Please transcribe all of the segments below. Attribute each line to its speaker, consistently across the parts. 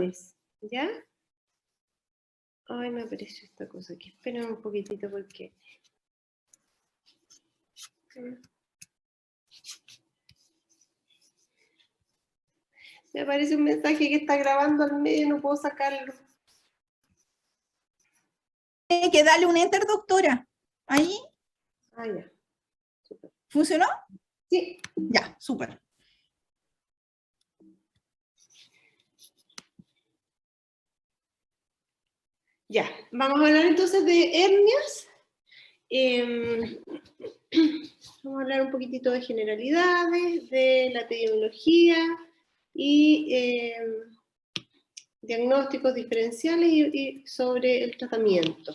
Speaker 1: lesiones, ¿ya? Ay, me apareció esta cosa aquí. Esperen un poquitito porque... Me aparece un mensaje que está grabando al medio y no puedo sacarlo.
Speaker 2: Tiene que darle un enter, doctora. Ahí.
Speaker 1: Ah, ya. Súper.
Speaker 2: ¿Funcionó?
Speaker 1: Sí.
Speaker 2: Ya, súper.
Speaker 1: Ya, vamos a hablar entonces de hernias. Vamos a hablar un poquitito de generalidades, de la epidemiología y diagnósticos diferenciales y sobre el tratamiento.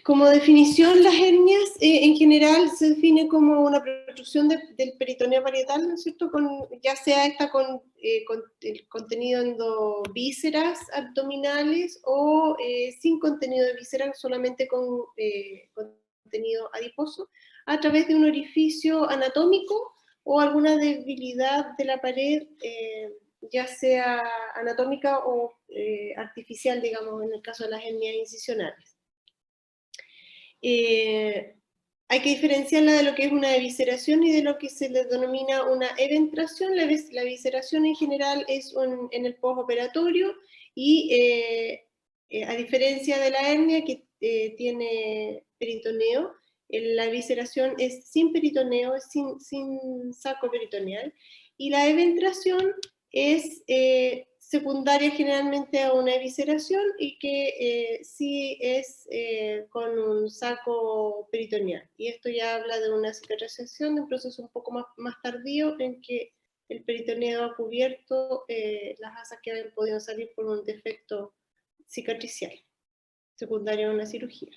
Speaker 1: Como definición, las hernias en general se define como una protrusión del peritoneo parietal, ¿no es cierto? Ya sea esta con el contenido endovísceras abdominales o sin contenido de vísceras, solamente con contenido adiposo, a través de un orificio anatómico o alguna debilidad de la pared, ya sea anatómica o artificial, digamos, en el caso de las hernias incisionales. Hay que diferenciarla de lo que es una evisceración y de lo que se le denomina una eventración. La evisceración en general es en el postoperatorio y a diferencia de la hernia que tiene peritoneo, la evisceración es sin peritoneo, es sin saco peritoneal, y la eventración es secundaria generalmente a una evisceración y que sí es con un saco peritoneal. Y esto ya habla de una cicatrización, de un proceso un poco más tardío en que el peritoneo ha cubierto las asas que habían podido salir por un defecto cicatricial, secundario a una cirugía.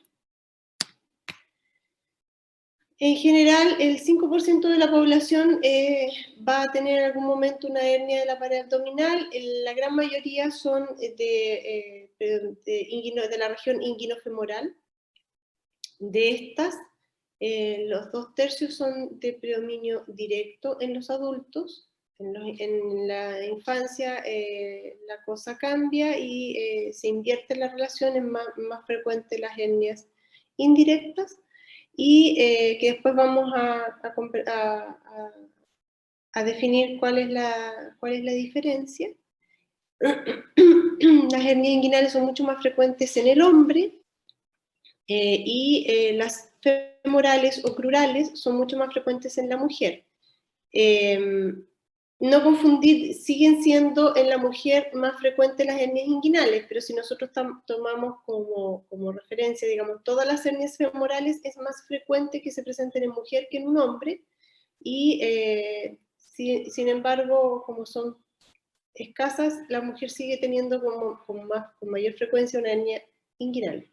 Speaker 1: En general, el 5% de la población va a tener en algún momento una hernia de la pared abdominal. La gran mayoría son de la región inguinofemoral. De estas, los 2/3 son de predominio directo en los adultos. En la infancia la cosa cambia y se invierte la relación, es más frecuente las hernias indirectas, y que después vamos a definir cuál es la diferencia. Las hernias inguinales son mucho más frecuentes en el hombre y las femorales o crurales son mucho más frecuentes en la mujer. No confundir, siguen siendo en la mujer más frecuentes las hernias inguinales, pero si nosotros tomamos como referencia, digamos, todas las hernias femorales, es más frecuente que se presenten en mujer que en un hombre, y sin embargo, como son escasas, la mujer sigue teniendo con mayor frecuencia una hernia inguinal.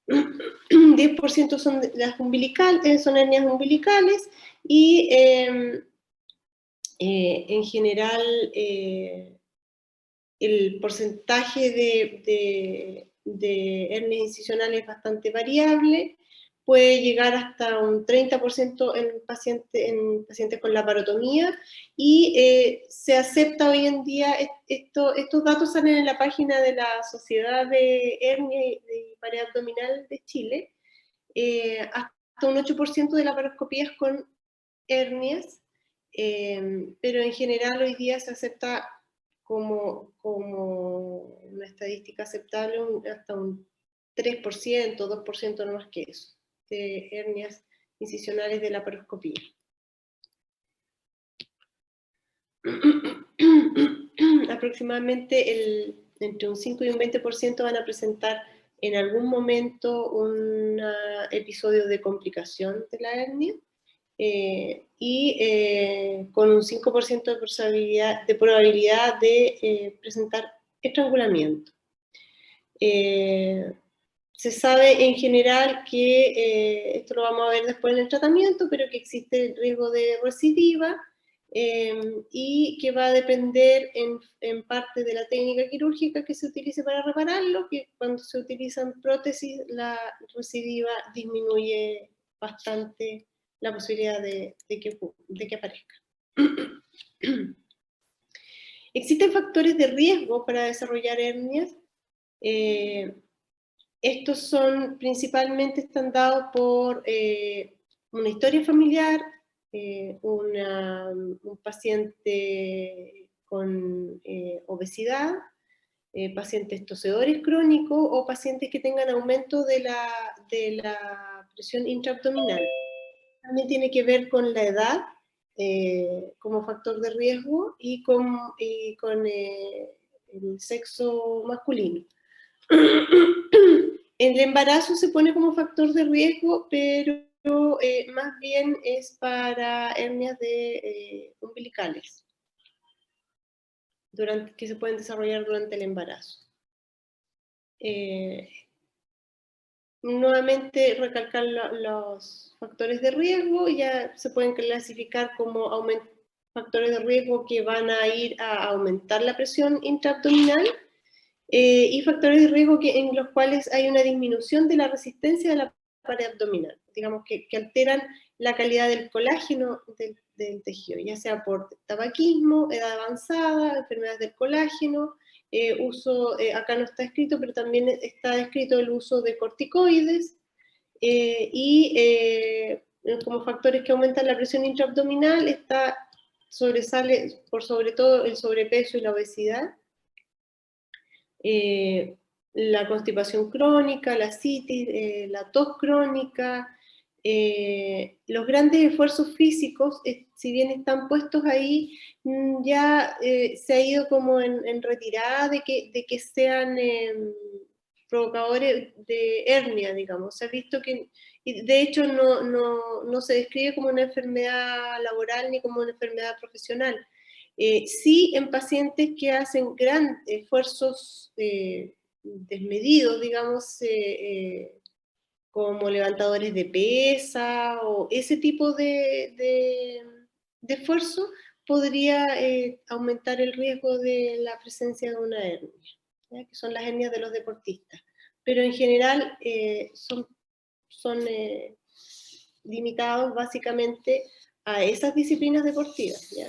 Speaker 1: 10% son son hernias umbilicales, y en general el porcentaje de hernias incisionales es bastante variable, puede llegar hasta un 30% en pacientes con laparotomía, y se acepta hoy en día, estos datos salen en la página de la Sociedad de Hernia y Pared Abdominal de Chile, hasta un 8% de laparoscopías con hernias, pero en general hoy día se acepta como una estadística aceptable hasta un 3%, 2%, no más que eso, de hernias incisionales de laparoscopía. Aproximadamente entre un 5 y un 20% van a presentar en algún momento un episodio de complicación de la hernia, y con un 5% de probabilidad de presentar estrangulamiento. Se sabe en general que, esto lo vamos a ver después en el tratamiento, pero que existe el riesgo de recidiva, y que va a depender en parte de la técnica quirúrgica que se utilice para repararlo, que cuando se utilizan prótesis la recidiva disminuye bastante la posibilidad de que aparezca. Existen factores de riesgo para desarrollar hernias. Estos son principalmente están dados por una historia familiar, un paciente con obesidad, pacientes tosedores crónicos o pacientes que tengan aumento de la presión intraabdominal. También tiene que ver con la edad como factor de riesgo y con el sexo masculino. El embarazo se pone como factor de riesgo, pero más bien es para hernias umbilicales que se pueden desarrollar durante el embarazo. Nuevamente recalcar los factores de riesgo, ya se pueden clasificar como factores de riesgo que van a ir a aumentar la presión intraabdominal, y factores de riesgo en los cuales hay una disminución de la resistencia de la pared abdominal, digamos que alteran la calidad del colágeno del tejido, ya sea por tabaquismo, edad avanzada, enfermedades del colágeno, acá no está escrito, pero también está descrito el uso de corticoides, y como factores que aumentan la presión intraabdominal sobresale por sobre todo el sobrepeso y la obesidad, la constipación crónica, la citis, la tos crónica, los grandes esfuerzos físicos, si bien están puestos ahí, ya se ha ido como en retirada de que sean provocadores de hernia, digamos. Se ha visto que, y de hecho no se describe como una enfermedad laboral ni como una enfermedad profesional. Sí en pacientes que hacen grandes esfuerzos desmedidos, digamos, como levantadores de pesa o ese tipo de esfuerzo, podría aumentar el riesgo de la presencia de una hernia, ¿ya? Que son las hernias de los deportistas. Pero en general son limitados básicamente a esas disciplinas deportivas, ¿ya?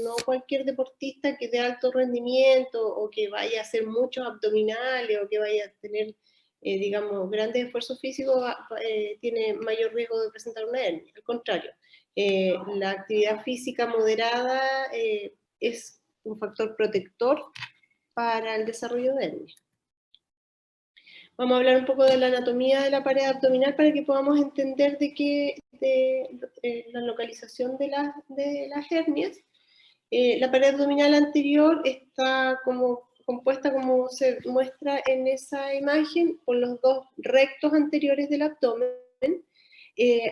Speaker 1: No cualquier deportista que de alto rendimiento o que vaya a hacer muchos abdominales o que vaya a tener, digamos, grandes esfuerzos físicos tiene mayor riesgo de presentar una hernia. Al contrario, la actividad física moderada es un factor protector para el desarrollo de hernia. Vamos a hablar un poco de la anatomía de la pared abdominal para que podamos entender la localización de las hernias. La pared abdominal anterior está compuesta, como se muestra en esa imagen, por los dos rectos anteriores del abdomen.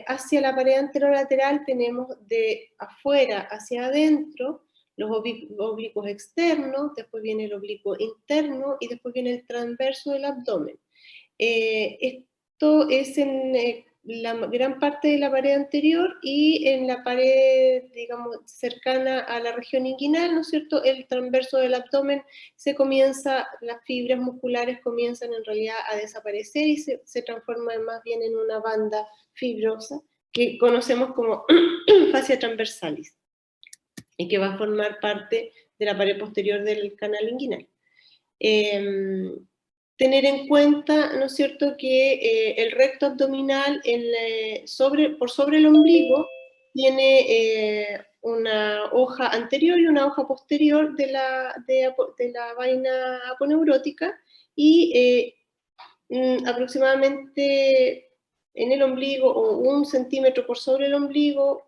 Speaker 1: Hacia la pared anterolateral tenemos de afuera hacia adentro los oblicuos externos, después viene el oblicuo interno y después viene el transverso del abdomen. Esto es en la gran parte de la pared anterior y en la pared, digamos, cercana a la región inguinal, ¿no es cierto? El transverso del abdomen las fibras musculares comienzan en realidad a desaparecer y se transforman más bien en una banda fibrosa que conocemos como fascia transversalis y que va a formar parte de la pared posterior del canal inguinal. Tener en cuenta, ¿no es cierto?, que el recto abdominal por sobre el ombligo tiene una hoja anterior y una hoja posterior de la vaina aponeurótica y aproximadamente en el ombligo o 1 centímetro por sobre el ombligo,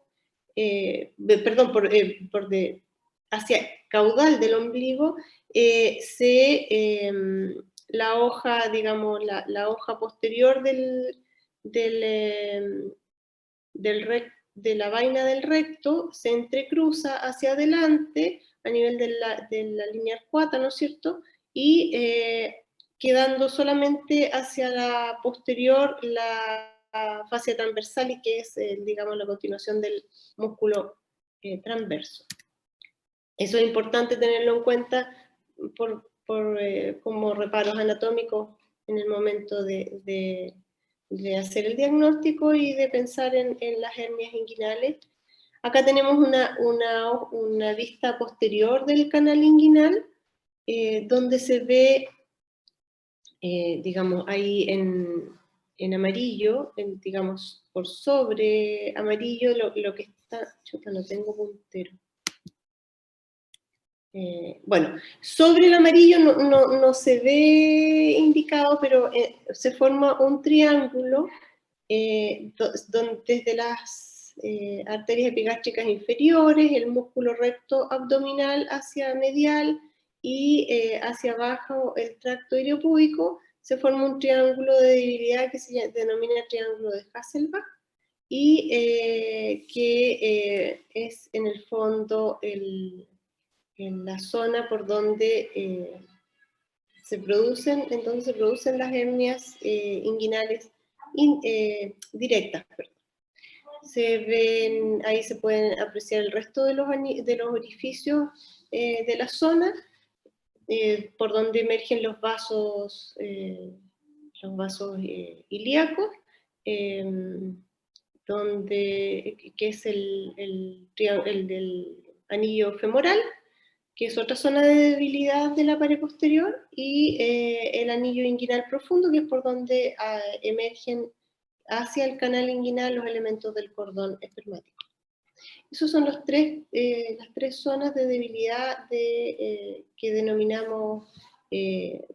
Speaker 1: hacia caudal del ombligo, la hoja, digamos, la hoja posterior de la vaina del recto se entrecruza hacia adelante a nivel de la línea arcuata, ¿no es cierto? Y quedando solamente hacia la posterior la fascia transversal, que es, digamos, la continuación del músculo transverso. Eso es importante tenerlo en cuenta como reparos anatómicos en el momento de hacer el diagnóstico y de pensar en las hernias inguinales. Acá tenemos una vista posterior del canal inguinal, donde se ve, digamos, ahí en amarillo, digamos, por sobre amarillo, lo que está, chuta, no tengo puntero. Bueno, sobre el amarillo no se ve indicado, pero se forma un triángulo desde las arterias epigástricas inferiores, el músculo recto abdominal hacia medial y hacia abajo el tracto iliopúbico, se forma un triángulo de debilidad que se denomina triángulo de Hasselbalch y que es en el fondo en la zona por donde entonces se producen las hernias inguinales directas. Perdón. Ahí se pueden apreciar el resto de los orificios de la zona, por donde emergen los vasos ilíacos, que es el del anillo femoral, que es otra zona de debilidad de la pared posterior, y el anillo inguinal profundo, que es por donde emergen hacia el canal inguinal los elementos del cordón espermático. Esos son las tres zonas de debilidad que denominamos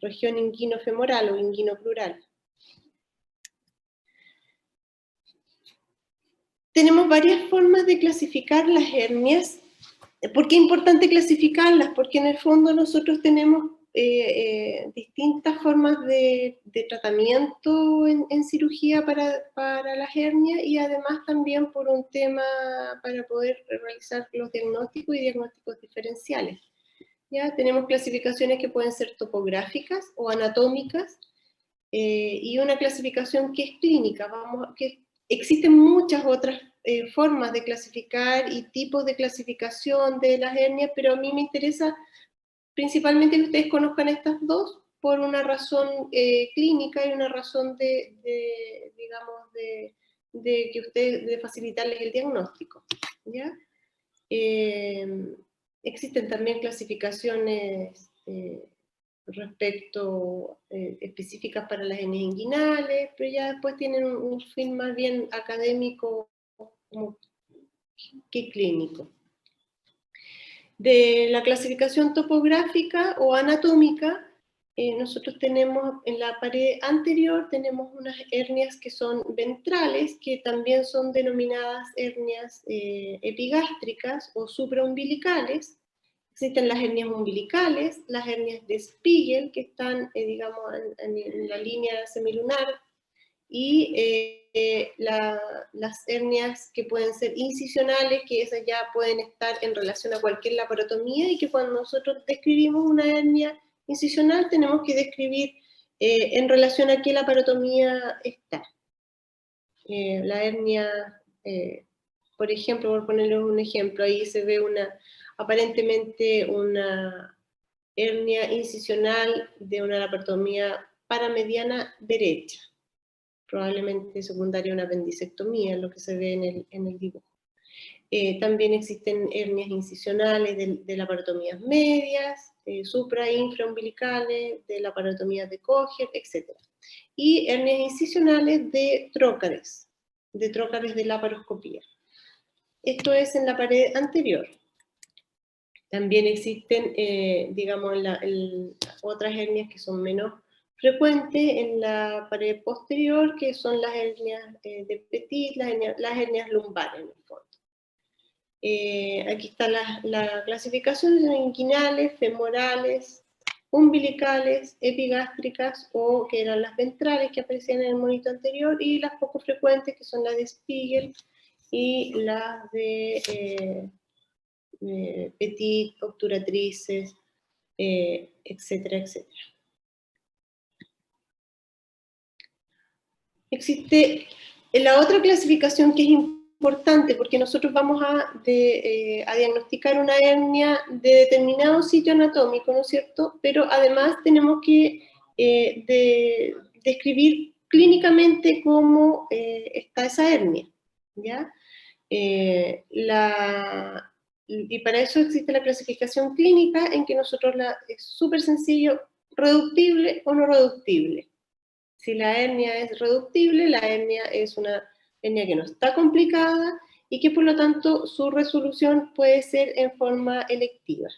Speaker 1: región inguinofemoral o inguinoplural. Tenemos varias formas de clasificar las hernias. ¿Por qué es importante clasificarlas? Porque en el fondo nosotros tenemos distintas formas de tratamiento en cirugía para las hernias, y además también por un tema para poder realizar los diagnósticos y diagnósticos diferenciales. ¿Ya? Tenemos clasificaciones que pueden ser topográficas o anatómicas, y una clasificación que es clínica. Existen muchas otras formas de clasificar y tipos de clasificación de las hernias, pero a mí me interesa principalmente que ustedes conozcan estas dos por una razón clínica y una razón digamos, de facilitarles el diagnóstico. ¿Ya? Existen también clasificaciones específicas para las hernias inguinales, pero ya después tienen un fin más bien académico que clínico. De la clasificación topográfica o anatómica, nosotros tenemos en la pared anterior, tenemos unas hernias que son ventrales, que también son denominadas hernias epigástricas o supraumbilicales. Existen las hernias umbilicales, las hernias de Spiegel, que están, digamos, en la línea semilunar, y las hernias que pueden ser incisionales, que esas ya pueden estar en relación a cualquier laparotomía, y que cuando nosotros describimos una hernia incisional tenemos que describir en relación a qué laparotomía está. La hernia, por ejemplo, por ponerles un ejemplo, ahí se ve aparentemente una hernia incisional de una laparotomía paramediana derecha, probablemente secundaria a una apendicectomía, lo que se ve en el dibujo. También existen hernias incisionales de laparotomías medias, supra- e infraumbilicales, de laparotomías de Kocher, etc. Y hernias incisionales de trócares de laparoscopía. Esto es en la pared anterior. También existen, digamos, otras hernias que son menos frecuentes en la pared posterior, que son las hernias de Petit, las hernias lumbares en el fondo. Aquí está la clasificación de inguinales, femorales, umbilicales, epigástricas, o que eran las ventrales que aparecían en el monito anterior, y las poco frecuentes que son las de Spiegel y las de Petit, obturatrices, etcétera, etcétera. Existe la otra clasificación que es importante, porque nosotros vamos a diagnosticar una hernia de determinado sitio anatómico, ¿no es cierto? Pero además tenemos que describir clínicamente cómo está esa hernia, ¿ya? Y para eso existe la clasificación clínica, en que nosotros es súper sencillo, reductible o no reductible. Si la hernia es reductible, la hernia es una hernia que no está complicada y que por lo tanto su resolución puede ser en forma electiva.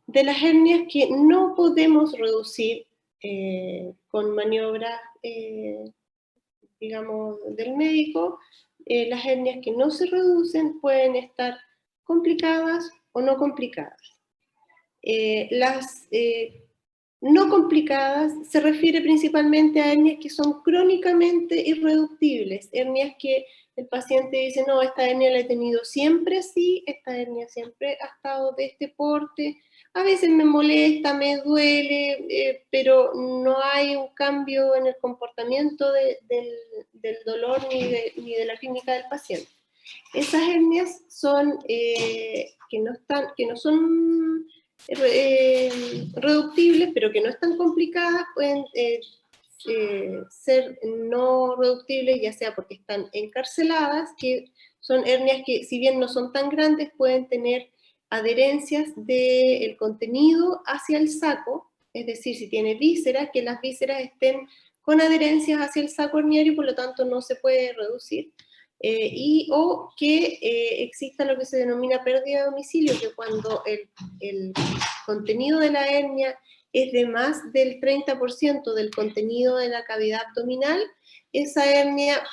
Speaker 1: De las hernias que no podemos reducir con maniobras, digamos, del médico, las hernias que no se reducen pueden estar complicadas o no complicadas. Las no complicadas se refiere principalmente a hernias que son crónicamente irreductibles, hernias que el paciente dice, no, esta hernia la he tenido siempre así, esta hernia siempre ha estado de este porte, a veces me molesta, me duele, pero no hay un cambio en el comportamiento del dolor ni de la clínica del paciente. Esas hernias son, que no son reductibles, pero que no están complicadas, pueden ser no reductibles, ya sea porque están encarceladas, que son hernias que si bien no son tan grandes, pueden tener adherencias del contenido hacia el saco, es decir, si tiene vísceras, que las vísceras estén con adherencias hacia el saco herniario y por lo tanto no se puede reducir. O que exista lo que se denomina pérdida de domicilio, que cuando el contenido de la hernia es de más del 30% del contenido de la cavidad abdominal, esa hernia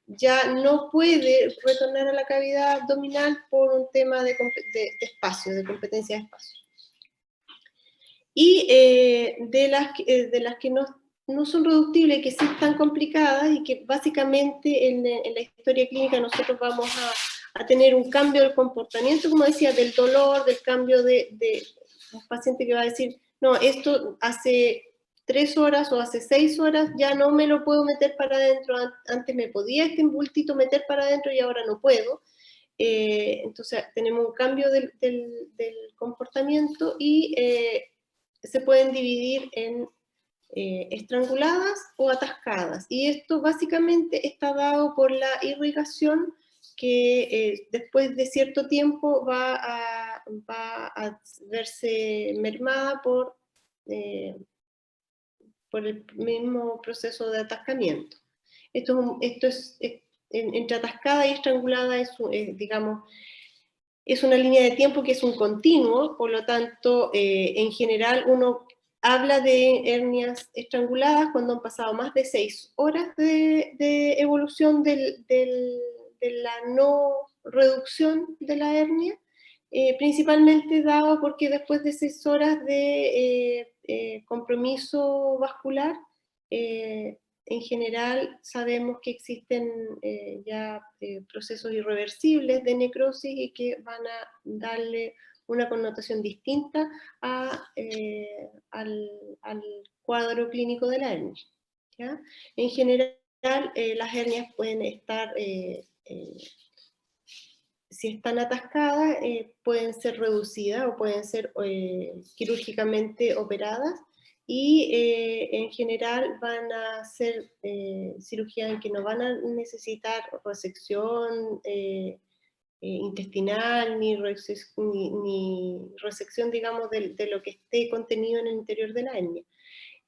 Speaker 1: ya no puede retornar a la cavidad abdominal por un tema de espacio, de competencia de espacio. Y de las que no son reductibles, que sí están complicadas y que básicamente en la historia clínica nosotros vamos a tener un cambio del comportamiento, como decía, del dolor, del cambio de un paciente que va a decir, no, esto hace 3 horas o hace 6 horas ya no me lo puedo meter para adentro, antes me podía este bultito meter para adentro y ahora no puedo. Entonces tenemos un cambio del comportamiento y se pueden dividir en estranguladas o atascadas. Y esto básicamente está dado por la irrigación que después de cierto tiempo va a verse mermada por el mismo proceso de atascamiento. Esto es entre atascada y estrangulada digamos, es una línea de tiempo que es un continuo, por lo tanto, en general uno habla de hernias estranguladas cuando han pasado más de 6 horas de evolución de la no reducción de la hernia, principalmente dado porque después de 6 horas de compromiso vascular, en general sabemos que existen ya procesos irreversibles de necrosis y que van a darle una connotación distinta al cuadro clínico de la hernia, ¿ya? En general, las hernias pueden estar, si están atascadas, pueden ser reducidas o pueden ser quirúrgicamente operadas, y en general van a ser cirugías en que no van a necesitar resección intestinal ni resección, digamos, de lo que esté contenido en el interior de la hernia.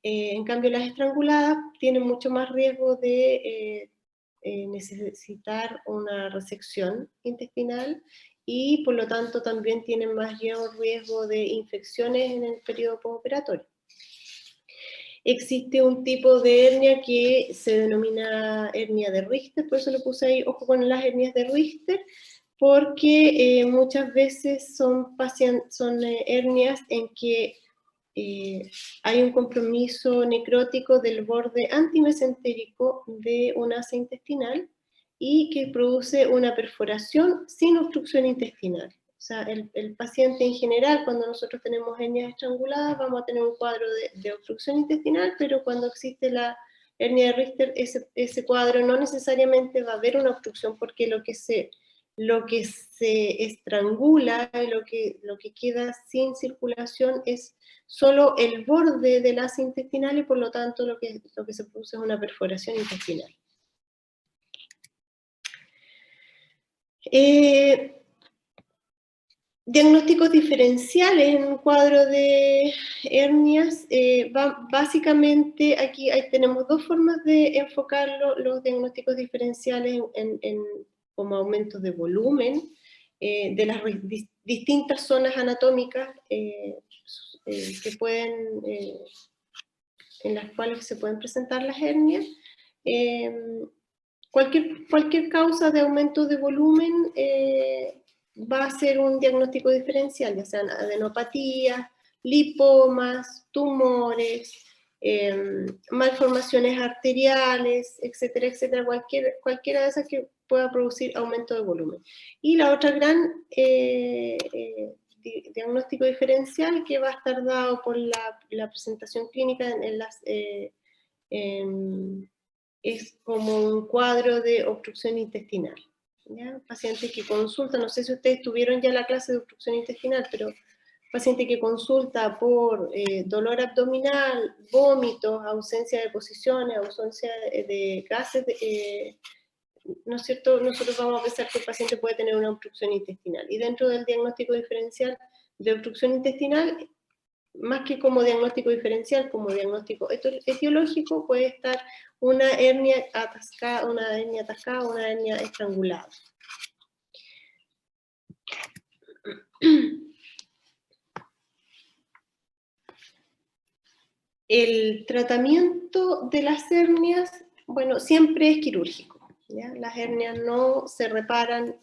Speaker 1: En cambio, las estranguladas tienen mucho más riesgo de necesitar una resección intestinal y por lo tanto también tienen mayor riesgo de infecciones en el periodo postoperatorio. Existe un tipo de hernia que se denomina hernia de Richter, por eso le puse ahí, ojo con las hernias de Richter, porque muchas veces son hernias en que hay un compromiso necrótico del borde antimesentérico de un asa intestinal y que produce una perforación sin obstrucción intestinal. O sea, el paciente en general, cuando nosotros tenemos hernias estranguladas, vamos a tener un cuadro de obstrucción intestinal, pero cuando existe la hernia de Richter, ese cuadro no necesariamente va a haber una obstrucción, porque lo que se estrangula y lo que queda sin circulación es solo el borde del asa intestinal y por lo tanto lo que se produce es una perforación intestinal. Diagnósticos diferenciales en un cuadro de hernias. Básicamente aquí tenemos dos formas de enfocarlo, los diagnósticos diferenciales como aumentos de volumen de las distintas zonas anatómicas que pueden, en las cuales se pueden presentar las hernias. Cualquier causa de aumento de volumen va a ser un diagnóstico diferencial, ya sean adenopatías, lipomas, tumores, malformaciones arteriales, etcétera, etcétera, cualquiera de esas que pueda producir aumento de volumen. Y la otra gran diagnóstico diferencial que va a estar dado por la presentación clínica es como un cuadro de obstrucción intestinal. ¿Ya? Pacientes que consultan, no sé si ustedes tuvieron ya la clase de obstrucción intestinal, pero paciente que consulta por dolor abdominal, vómitos, ausencia de posiciones, ausencia de gases, ¿no es cierto? Nosotros vamos a pensar que el paciente puede tener una obstrucción intestinal. Y dentro del diagnóstico diferencial de obstrucción intestinal, más que como diagnóstico diferencial, como diagnóstico etiológico, puede estar una hernia atascada, una hernia estrangulada. El tratamiento de las hernias, bueno, siempre es quirúrgico, ¿ya? Las hernias no se reparan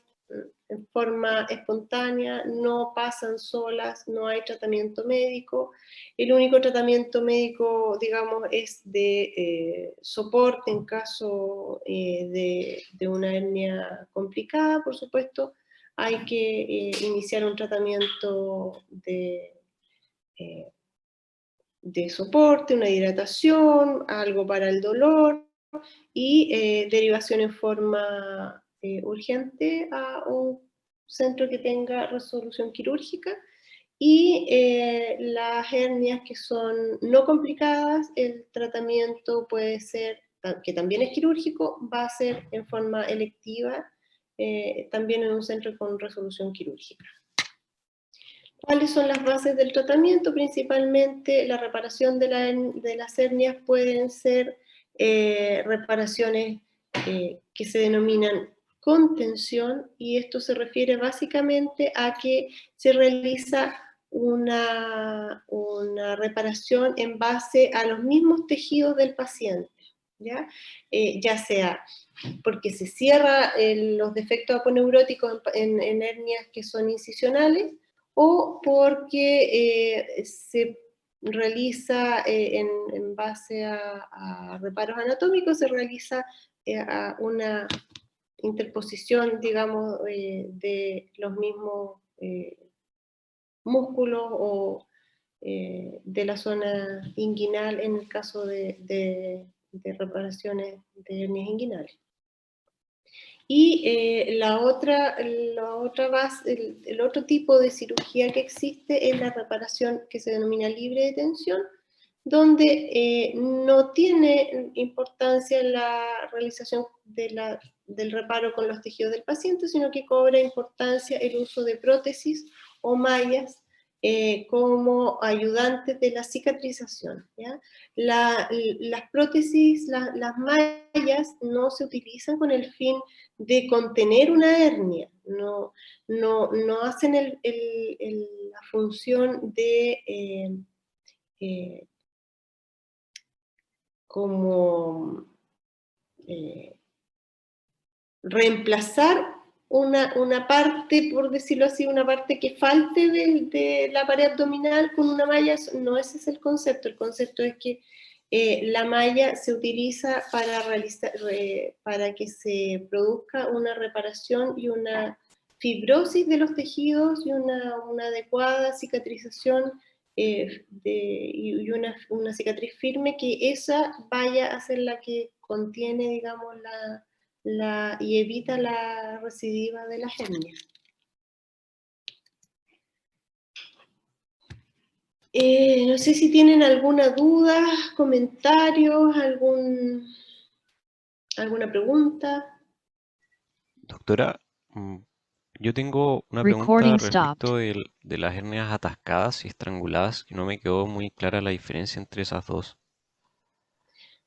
Speaker 1: en forma espontánea, no pasan solas, no hay tratamiento médico. El único tratamiento médico, digamos, es de soporte en caso de una hernia complicada, por supuesto. Hay que iniciar un tratamiento de soporte, una hidratación, algo para el dolor y derivación en forma urgente a un centro que tenga resolución quirúrgica. Y las hernias que son no complicadas, el tratamiento puede ser, que también es quirúrgico, va a ser en forma electiva, también en un centro con resolución quirúrgica. ¿Cuáles son las bases del tratamiento? Principalmente la reparación de las hernias pueden ser reparaciones que se denominan contención, y esto se refiere básicamente a que se realiza una reparación en base a los mismos tejidos del paciente, ¿ya? Ya sea porque se cierra los defectos aponeuróticos en hernias que son incisionales, o porque se realiza en base a reparos anatómicos, se realiza una interposición, digamos, de los mismos músculos o de la zona inguinal en el caso de reparaciones de hernias inguinales. Y la otra base, el otro tipo de cirugía que existe es la reparación que se denomina libre de tensión, donde no tiene importancia la realización del reparo con los tejidos del paciente, sino que cobra importancia el uso de prótesis o mallas como ayudantes de la cicatrización, ¿ya? Las prótesis, las mallas no se utilizan con el fin de contener una hernia, no hacen la función de como reemplazar una parte, por decirlo así, una parte que falte de la pared abdominal con una malla. No, ese es el concepto. El concepto es que la malla se utiliza para que se produzca una reparación y una fibrosis de los tejidos y una adecuada cicatrización y una cicatriz firme, que esa vaya a ser la que contiene, digamos, y evita la recidiva de las hernias. No sé si tienen alguna duda, comentarios, alguna pregunta.
Speaker 3: Doctora, Mm, Yo tengo una pregunta
Speaker 4: Recording stopped.
Speaker 3: respecto de las hernias atascadas y estranguladas, que no me quedó muy clara la diferencia entre esas dos.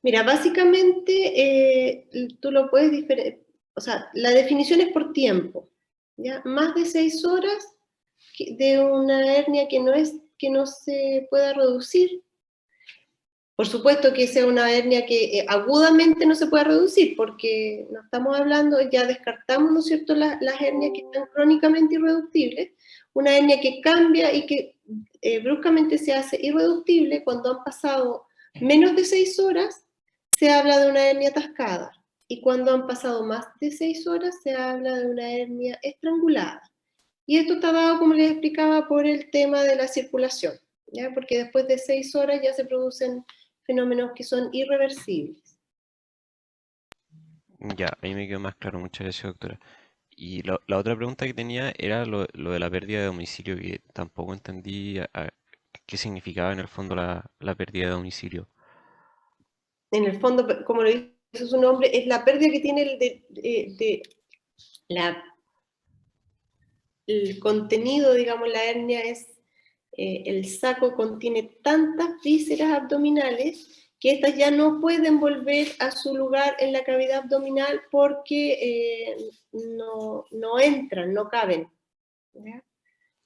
Speaker 1: Mira, básicamente tú lo puedes o sea, la definición es por tiempo, ¿ya? Más de 6 horas de una hernia que no se pueda reducir. Por supuesto que sea una hernia que agudamente no se pueda reducir, porque no estamos hablando, ya descartamos, ¿no es cierto?, las hernias que están crónicamente irreductibles. Una hernia que cambia y que bruscamente se hace irreductible cuando han pasado menos de 6 horas, se habla de una hernia atascada. Y cuando han pasado más de 6 horas, se habla de una hernia estrangulada. Y esto está dado, como les explicaba, por el tema de la circulación, ¿ya? Porque después de 6 horas ya se producen fenómenos que son irreversibles.
Speaker 3: Ya, ahí me quedó más claro, muchas gracias, doctora. Y la otra pregunta que tenía era lo de la pérdida de domicilio, que tampoco entendí qué significaba en el fondo la pérdida de domicilio.
Speaker 1: En el fondo, como lo dice su nombre, es la pérdida que tiene el contenido, digamos, la hernia es, el saco contiene tantas vísceras abdominales que estas ya no pueden volver a su lugar en la cavidad abdominal porque no entran, no caben, ¿ya?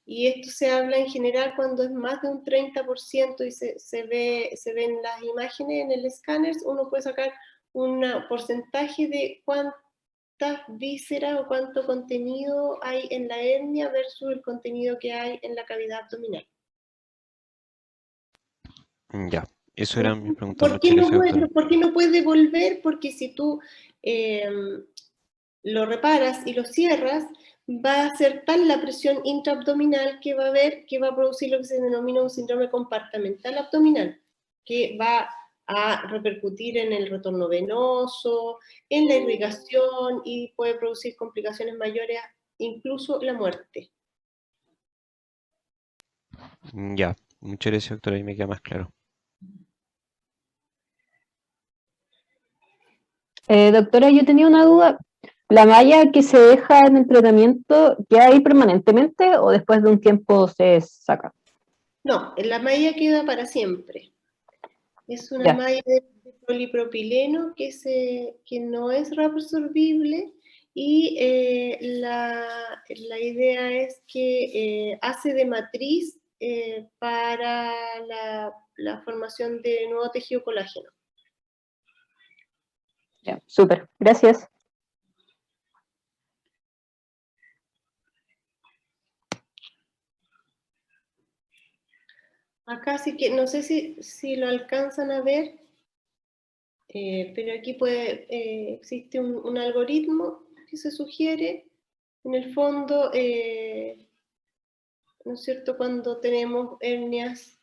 Speaker 1: Y esto se habla en general cuando es más de un 30% y se ven las imágenes en el escáner, uno puede sacar un porcentaje de cuántas vísceras o cuánto contenido hay en la hernia versus el contenido que hay en la cavidad abdominal.
Speaker 3: Ya, eso eran mis preguntas,
Speaker 1: ¿Por qué
Speaker 3: muchas gracias, doctora.
Speaker 1: por qué no puede volver? Porque si tú eh, lo reparas y lo cierras, va a ser tal la presión intraabdominal que va a haber, que va a producir lo que se denomina un síndrome compartimental abdominal, que va a repercutir en el retorno venoso, en la irrigación y puede producir complicaciones mayores, incluso la muerte.
Speaker 3: Ya, muchas gracias, doctora, ahí me queda más claro.
Speaker 5: Doctora, yo tenía una duda. ¿La malla que se deja en el tratamiento queda ahí permanentemente o después de un tiempo se saca?
Speaker 1: No, la malla queda para siempre. Es una
Speaker 5: Ya,
Speaker 1: malla de polipropileno que no es reabsorbible y la idea es que hace de matriz para la formación de nuevo tejido colágeno.
Speaker 5: ya, súper. Gracias.
Speaker 1: Acá sí que, no sé si lo alcanzan a ver, pero aquí existe un algoritmo que se sugiere. En el fondo, ¿no es cierto? Cuando tenemos hernias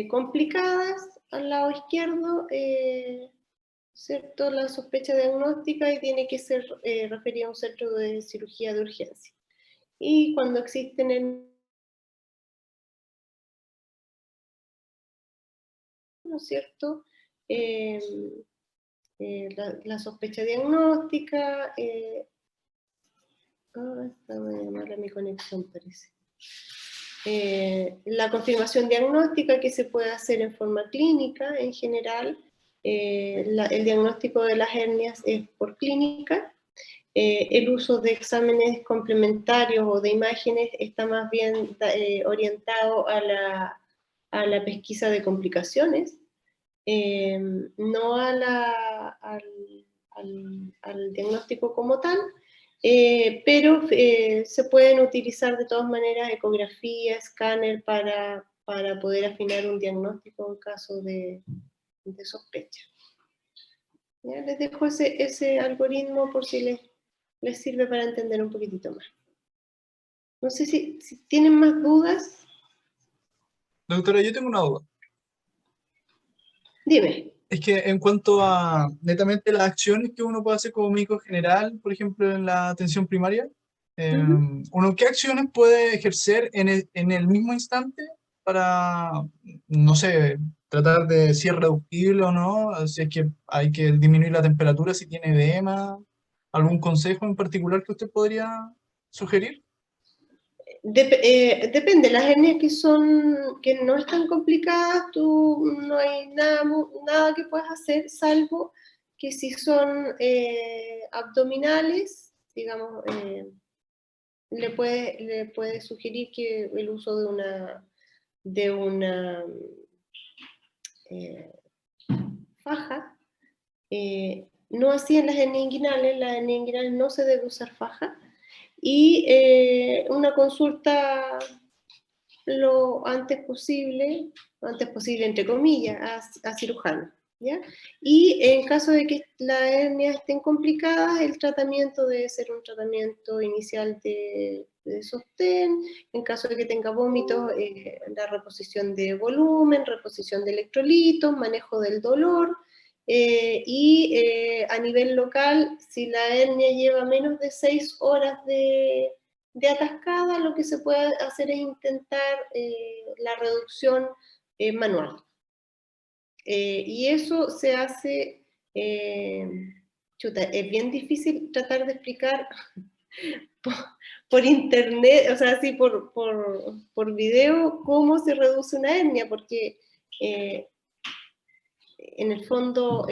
Speaker 1: complicadas al lado izquierdo, ¿cierto? La sospecha diagnóstica y tiene que ser referida a un centro de cirugía de urgencia. Y cuando existen ¿no es cierto? Eh, la sospecha diagnóstica, está muy mala mi conexión parece. La confirmación diagnóstica que se puede hacer en forma clínica en general, el diagnóstico de las hernias es por clínica, el uso de exámenes complementarios o de imágenes está más bien orientado a la pesquisa de complicaciones, no al diagnóstico como tal, pero se pueden utilizar de todas maneras ecografía, escáner para poder afinar un diagnóstico en caso de sospecha. ¿Ya? Les dejo ese algoritmo por si les sirve para entender un poquitito más. No sé si tienen más dudas.
Speaker 6: Doctora, yo tengo una duda.
Speaker 1: Dime.
Speaker 6: Es que en cuanto a netamente las acciones que uno puede hacer como médico general, por ejemplo, en la atención primaria, ¿uno qué acciones puede ejercer en el mismo instante para, no sé, tratar de si es reductible o no, si es que hay que disminuir la temperatura, si tiene edema, algún consejo en particular que usted podría sugerir?
Speaker 1: Depende, las hernias que no están complicadas, no hay nada que puedas hacer, salvo que si son abdominales, digamos, le puede sugerir que el uso de una faja, no así en las hernias inguinales no se debe usar faja, y una consulta lo antes posible entre comillas, a cirujano, ¿ya? Y en caso de que las hernias estén complicadas, el tratamiento debe ser un tratamiento inicial de sostén. En caso de que tenga vómitos, la reposición de volumen, reposición de electrolitos, manejo del dolor. A nivel local, si la hernia lleva menos de 6 horas de atascada, lo que se puede hacer es intentar la reducción manual. Y eso se hace, es bien difícil tratar de explicar por internet, o sea, así por video, cómo se reduce una hernia, porque en el fondo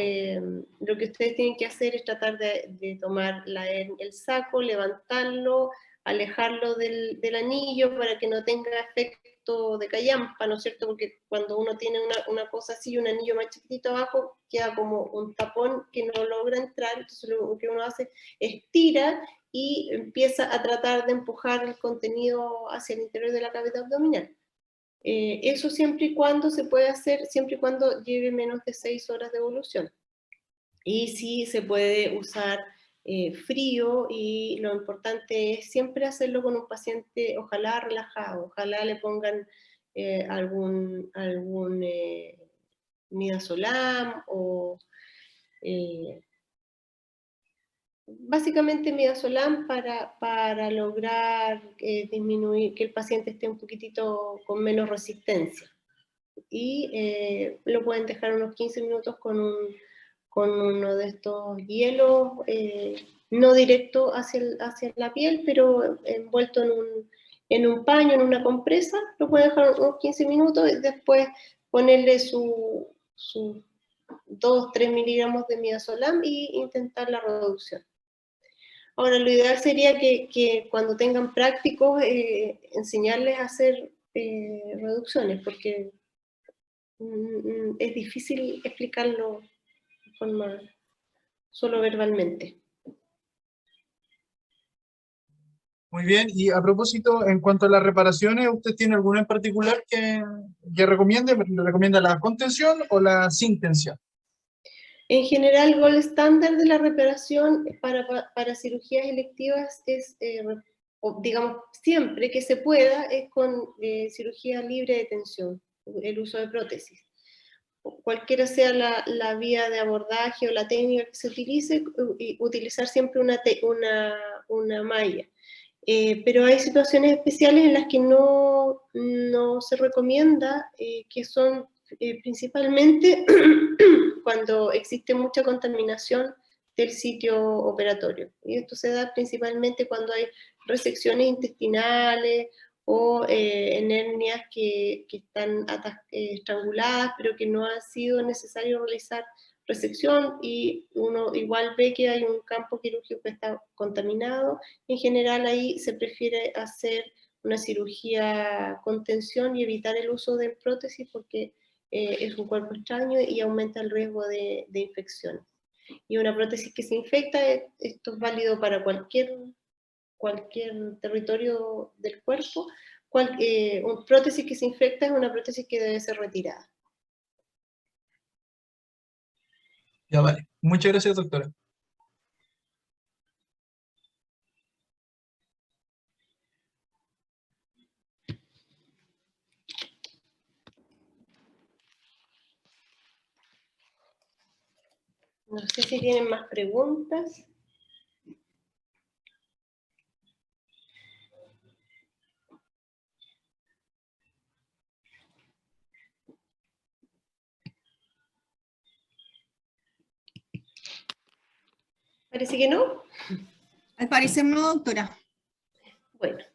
Speaker 1: lo que ustedes tienen que hacer es tratar de tomar el saco, levantarlo, alejarlo del anillo para que no tenga efecto de callampa, ¿no es cierto? Porque cuando uno tiene una cosa así, un anillo más chiquitito abajo, queda como un tapón que no logra entrar, entonces lo que uno hace es tira y empieza a tratar de empujar el contenido hacia el interior de la cavidad abdominal. Eso siempre y cuando se puede hacer, siempre y cuando lleve menos de 6 horas de evolución. Y sí se puede usar frío, y lo importante es siempre hacerlo con un paciente, ojalá relajado, ojalá le pongan algún midazolam o básicamente midazolam para lograr disminuir, que el paciente esté un poquitito con menos resistencia. Y lo pueden dejar unos 15 minutos con uno de estos hielos, no directo hacia la piel, pero envuelto en un paño, en una compresa. Lo pueden dejar unos 15 minutos y después ponerle sus 2-3 miligramos de midazolam e intentar la reducción. Ahora, lo ideal sería que cuando tengan prácticos, enseñarles a hacer reducciones, porque es difícil explicarlo de forma solo verbalmente.
Speaker 6: Muy bien, y a propósito, en cuanto a las reparaciones, ¿usted tiene alguna en particular que recomiende? ¿Le recomienda la contención o la sin tensión?
Speaker 1: En general, el gold estándar de la reparación para cirugías electivas es, digamos, siempre que se pueda, es con cirugía libre de tensión, el uso de prótesis. Cualquiera sea la vía de abordaje o la técnica que se utilice, utilizar siempre una malla. Pero hay situaciones especiales en las que no se recomienda, que son principalmente cuando existe mucha contaminación del sitio operatorio. Y esto se da principalmente cuando hay resecciones intestinales o en hernias que están estranguladas, pero que no ha sido necesario realizar resección, y uno igual ve que hay un campo quirúrgico que está contaminado. En general ahí se prefiere hacer una cirugía con tensión y evitar el uso de prótesis, porque es un cuerpo extraño y aumenta el riesgo de infecciones. Y una prótesis que se infecta, esto es válido para cualquier territorio del cuerpo. Una prótesis que se infecta es una prótesis que debe ser retirada.
Speaker 6: Ya vale. Muchas gracias, doctora.
Speaker 1: No sé si tienen más preguntas. Parece que no.
Speaker 2: Al parecer no, doctora.
Speaker 1: Bueno.